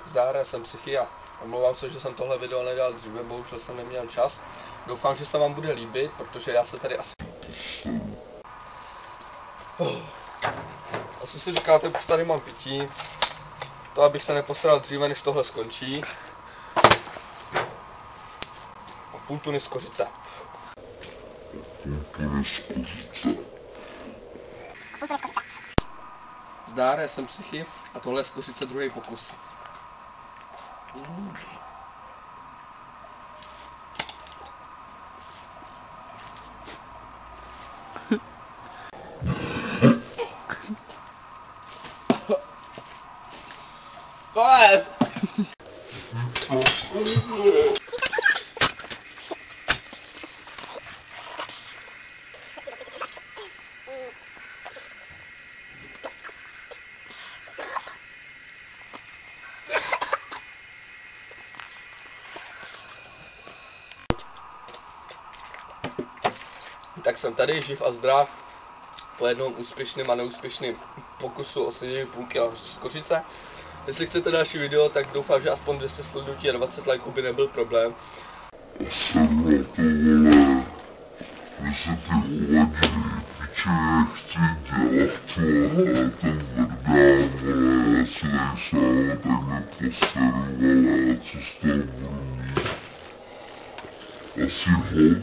Zdar, já jsem Psychy a omlouvám se, že jsem tohle video nedal dříve, bohužel jsem neměl čas. Doufám, že se vám bude líbit, protože já se tady asi... Asi si říkáte, už tady mám pití. To, abych se neposral dříve, než tohle skončí. A půl tuny z kořice. Zdar, já jsem Psychy a tohle je z kořice druhý pokus. Konec! Tak jsem tady živ a zdrav po jednom úspěšném a neúspěšném pokusu o snědení půlky z kořice. Jestli chcete další video, tak doufám, že aspoň 200 sledujte a 20 lajků by nebyl problém. Asi hovno.